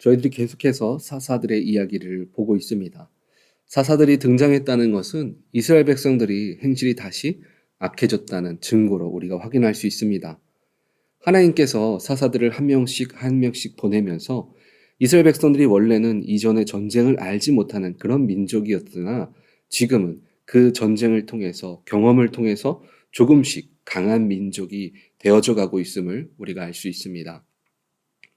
저희들이 계속해서 사사들의 이야기를 보고 있습니다. 사사들이 등장했다는 것은 이스라엘 백성들이 행실이 다시 악해졌다는 증거로 우리가 확인할 수 있습니다. 하나님께서 사사들을 한 명씩 한 명씩 보내면서 이스라엘 백성들이 원래는 이전의 전쟁을 알지 못하는 그런 민족이었으나 지금은 그 전쟁을 통해서 경험을 통해서 조금씩 강한 민족이 되어져 가고 있음을 우리가 알 수 있습니다.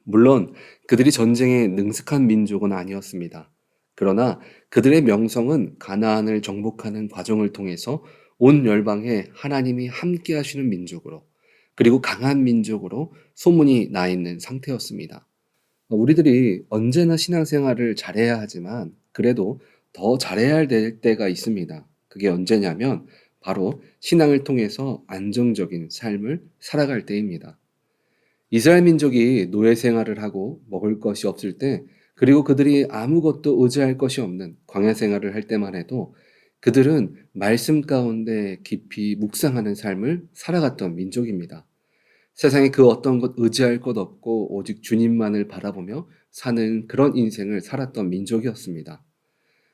물론 그들이 전쟁에 능숙한 민족은 아니었습니다. 그러나 그들의 명성은 가나안을 정복하는 과정을 통해서 온 열방에 하나님이 함께 하시는 민족으로, 그리고 강한 민족으로 소문이 나 있는 상태였습니다. 우리들이 언제나 신앙생활을 잘해야 하지만 그래도 더 잘해야 할 때가 있습니다. 그게 언제냐면 바로 신앙을 통해서 안정적인 삶을 살아갈 때입니다. 이스라엘 민족이 노예 생활을 하고 먹을 것이 없을 때, 그리고 그들이 아무것도 의지할 것이 없는 광야 생활을 할 때만 해도 그들은 말씀 가운데 깊이 묵상하는 삶을 살아갔던 민족입니다. 세상에 그 어떤 것 의지할 것 없고 오직 주님만을 바라보며 사는 그런 인생을 살았던 민족이었습니다.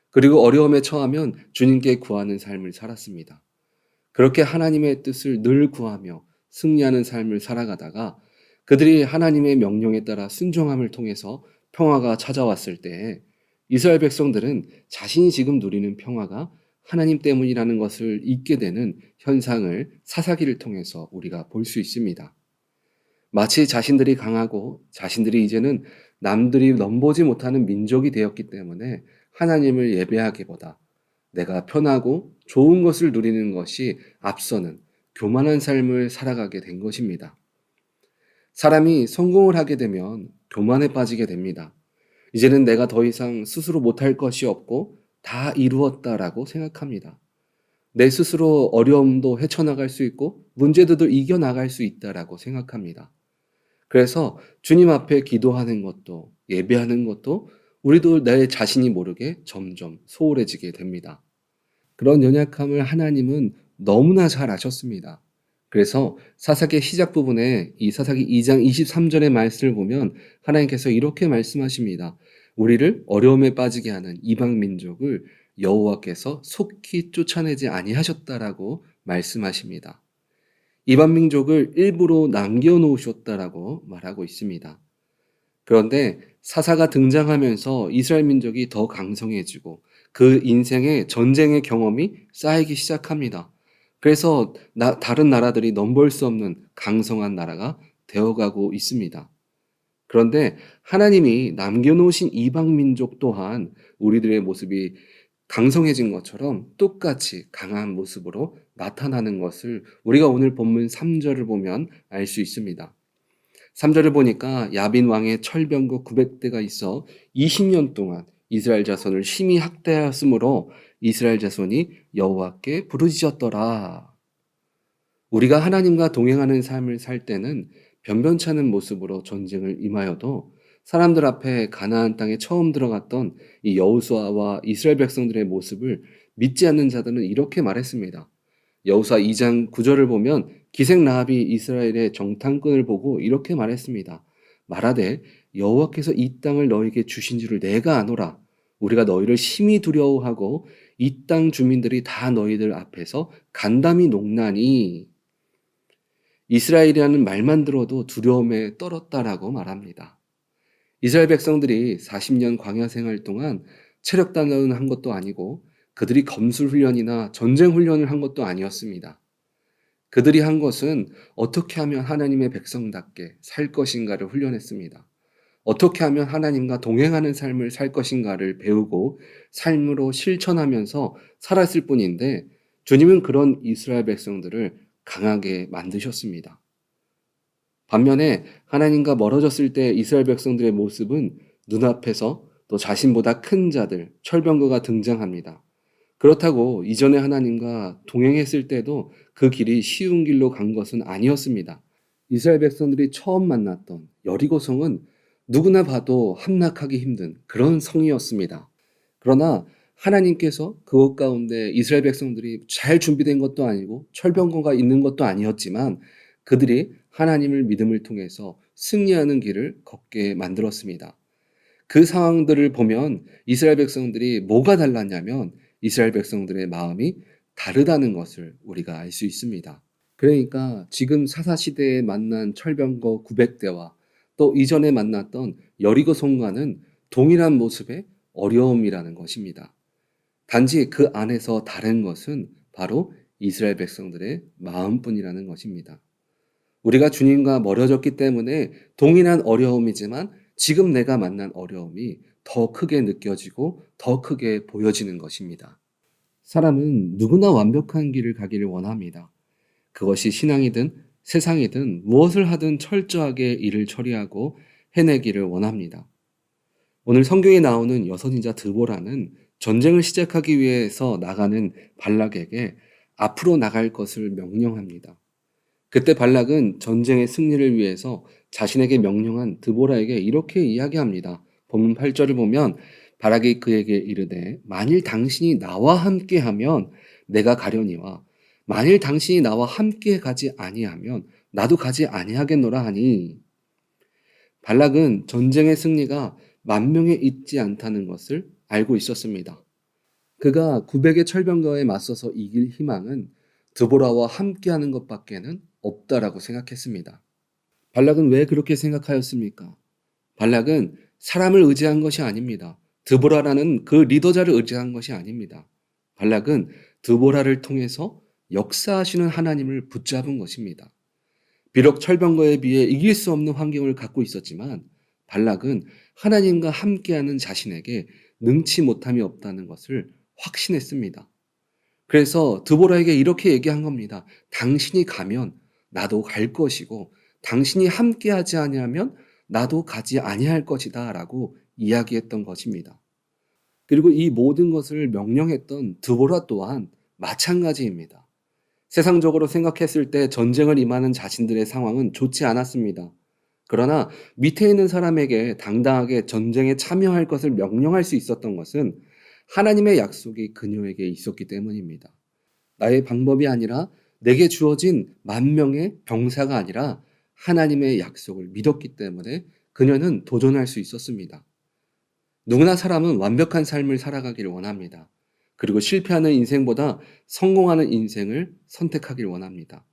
그리고 어려움에 처하면 주님께 구하는 삶을 살았습니다. 그렇게 하나님의 뜻을 늘 구하며 승리하는 삶을 살아가다가 그들이 하나님의 명령에 따라 순종함을 통해서 평화가 찾아왔을 때 이스라엘 백성들은 자신이 지금 누리는 평화가 하나님 때문이라는 것을 잊게 되는 현상을 사사기를 통해서 우리가 볼 수 있습니다. 마치 자신들이 강하고 자신들이 이제는 남들이 넘보지 못하는 민족이 되었기 때문에 하나님을 예배하기보다 내가 편하고 좋은 것을 누리는 것이 앞서는 교만한 삶을 살아가게 된 것입니다. 사람이 성공을 하게 되면 교만에 빠지게 됩니다. 이제는 내가 더 이상 스스로 못할 것이 없고 다 이루었다라고 생각합니다. 내 스스로 어려움도 헤쳐나갈 수 있고 문제들도 이겨나갈 수 있다라고 생각합니다. 그래서 주님 앞에 기도하는 것도 예배하는 것도 우리도 내 자신이 모르게 점점 소홀해지게 됩니다. 그런 연약함을 하나님은 너무나 잘 아셨습니다. 그래서 사사기 시작 부분에 이 사사기 2장 23절의 말씀을 보면 하나님께서 이렇게 말씀하십니다. 우리를 어려움에 빠지게 하는 이방 민족을 여호와께서 속히 쫓아내지 아니하셨다라고 말씀하십니다. 이방 민족을 일부러 남겨놓으셨다라고 말하고 있습니다. 그런데 사사가 등장하면서 이스라엘 민족이 더 강성해지고 그 인생의 전쟁의 경험이 쌓이기 시작합니다. 그래서 다른 나라들이 넘볼 수 없는 강성한 나라가 되어가고 있습니다. 그런데 하나님이 남겨놓으신 이방 민족 또한 우리들의 모습이 강성해진 것처럼 똑같이 강한 모습으로 나타나는 것을 우리가 오늘 본문 3절을 보면 알 수 있습니다. 3절을 보니까 야빈 왕의 철병거 900대가 있어 20년 동안 이스라엘 자손을 심히 학대하였으므로 이스라엘 자손이 여호와께 부르짖었더라. 우리가 하나님과 동행하는 삶을 살 때는 변변찮은 모습으로 전쟁을 임하여도 사람들 앞에 가나안 땅에 처음 들어갔던 이 여호수아와 이스라엘 백성들의 모습을 믿지 않는 자들은 이렇게 말했습니다. 여호수아 2장 9절을 보면 기생 라합이 이스라엘의 정탐꾼을 보고 이렇게 말했습니다. 말하되 여호와께서 이 땅을 너에게 주신 줄을 내가 아노라. 우리가 너희를 심히 두려워하고 이 땅 주민들이 다 너희들 앞에서 간담이 녹나니. 이스라엘이라는 말만 들어도 두려움에 떨었다라고 말합니다. 이스라엘 백성들이 40년 광야 생활 동안 체력 단련을 한 것도 아니고 그들이 검술 훈련이나 전쟁 훈련을 한 것도 아니었습니다. 그들이 한 것은 어떻게 하면 하나님의 백성답게 살 것인가를 훈련했습니다. 어떻게 하면 하나님과 동행하는 삶을 살 것인가를 배우고 삶으로 실천하면서 살았을 뿐인데 주님은 그런 이스라엘 백성들을 강하게 만드셨습니다. 반면에 하나님과 멀어졌을 때 이스라엘 백성들의 모습은 눈앞에서 또 자신보다 큰 자들, 철병거가 등장합니다. 그렇다고 이전에 하나님과 동행했을 때도 그 길이 쉬운 길로 간 것은 아니었습니다. 이스라엘 백성들이 처음 만났던 여리고성은 누구나 봐도 함락하기 힘든 그런 성이었습니다. 그러나 하나님께서 그것 가운데 이스라엘 백성들이 잘 준비된 것도 아니고 철병거가 있는 것도 아니었지만 그들이 하나님을 믿음을 통해서 승리하는 길을 걷게 만들었습니다. 그 상황들을 보면 이스라엘 백성들이 뭐가 달랐냐면 이스라엘 백성들의 마음이 다르다는 것을 우리가 알 수 있습니다. 그러니까 지금 사사시대에 만난 철병거 900대와 또 이전에 만났던 여리고 성과는 동일한 모습의 어려움이라는 것입니다. 단지 그 안에서 다른 것은 바로 이스라엘 백성들의 마음뿐이라는 것입니다. 우리가 주님과 멀어졌기 때문에 동일한 어려움이지만 지금 내가 만난 어려움이 더 크게 느껴지고 더 크게 보여지는 것입니다. 사람은 누구나 완벽한 길을 가기를 원합니다. 그것이 신앙이든 세상이든 무엇을 하든 철저하게 일을 처리하고 해내기를 원합니다. 오늘 성경에 나오는 여선인자 드보라는 전쟁을 시작하기 위해서 나가는 발락에게 앞으로 나갈 것을 명령합니다. 그때 발락은 전쟁의 승리를 위해서 자신에게 명령한 드보라에게 이렇게 이야기합니다. 본문 8절을 보면 발락이 그에게 이르되 만일 당신이 나와 함께하면 내가 가려니와 만일 당신이 나와 함께 가지 아니하면 나도 가지 아니하겠노라 하니 발락은 전쟁의 승리가 만명에 있지 않다는 것을 알고 있었습니다. 그가 900의 철병거에 맞서서 이길 희망은 드보라와 함께하는 것밖에는 없다라고 생각했습니다. 발락은 왜 그렇게 생각하였습니까? 발락은 사람을 의지한 것이 아닙니다. 드보라라는 그 리더자를 의지한 것이 아닙니다. 발락은 드보라를 통해서 역사하시는 하나님을 붙잡은 것입니다. 비록 철병거에 비해 이길 수 없는 환경을 갖고 있었지만 발락은 하나님과 함께하는 자신에게 능치 못함이 없다는 것을 확신했습니다. 그래서 드보라에게 이렇게 얘기한 겁니다. 당신이 가면 나도 갈 것이고 당신이 함께하지 아니하면 나도 가지 아니할 것이다 라고 이야기했던 것입니다. 그리고 이 모든 것을 명령했던 드보라 또한 마찬가지입니다. 세상적으로 생각했을 때 전쟁을 임하는 자신들의 상황은 좋지 않았습니다. 그러나 밑에 있는 사람에게 당당하게 전쟁에 참여할 것을 명령할 수 있었던 것은 하나님의 약속이 그녀에게 있었기 때문입니다. 나의 방법이 아니라 내게 주어진 만명의 병사가 아니라 하나님의 약속을 믿었기 때문에 그녀는 도전할 수 있었습니다. 누구나 사람은 완벽한 삶을 살아가기를 원합니다. 그리고 실패하는 인생보다 성공하는 인생을 선택하길 원합니다.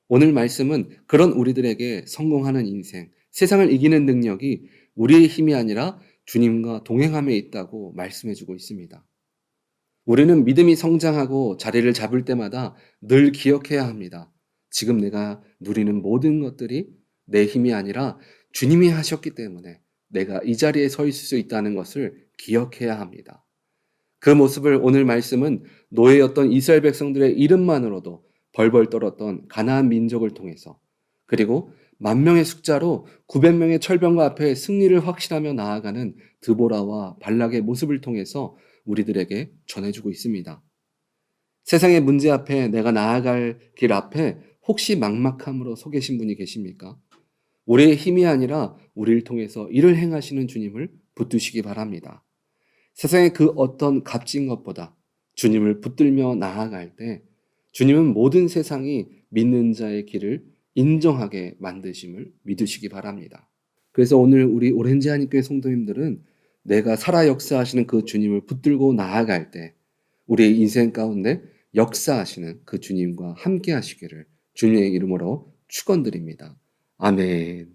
오늘 말씀은 그런 우리들에게 성공하는 인생, 세상을 이기는 능력이 우리의 힘이 아니라 주님과 동행함에 있다고 말씀해주고 있습니다. 우리는 믿음이 성장하고 자리를 잡을 때마다 늘 기억해야 합니다. 지금 내가 누리는 모든 것들이 내 힘이 아니라 주님이 하셨기 때문에 내가 이 자리에 서 있을 수 있다는 것을 기억해야 합니다. 그 모습을 오늘 말씀은 노예였던 이스라엘 백성들의 이름만으로도 벌벌 떨었던 가나안 민족을 통해서 그리고 10,000명의 숫자로 900명의 철병과 앞에 승리를 확신하며 나아가는 드보라와 발락의 모습을 통해서 우리들에게 전해주고 있습니다. 세상의 문제 앞에 내가 나아갈 길 앞에 혹시 막막함으로 서 계신 분이 계십니까? 우리의 힘이 아니라 우리를 통해서 일을 행하시는 주님을 붙드시기 바랍니다. 세상의 그 어떤 값진 것보다 주님을 붙들며 나아갈 때 주님은 모든 세상이 믿는 자의 길을 인정하게 만드심을 믿으시기 바랍니다. 그래서 오늘 우리 오렌지 한인교회 성도님들은 내가 살아 역사하시는 그 주님을 붙들고 나아갈 때 우리의 인생 가운데 역사하시는 그 주님과 함께 하시기를 주님의 이름으로 축원드립니다. 아멘.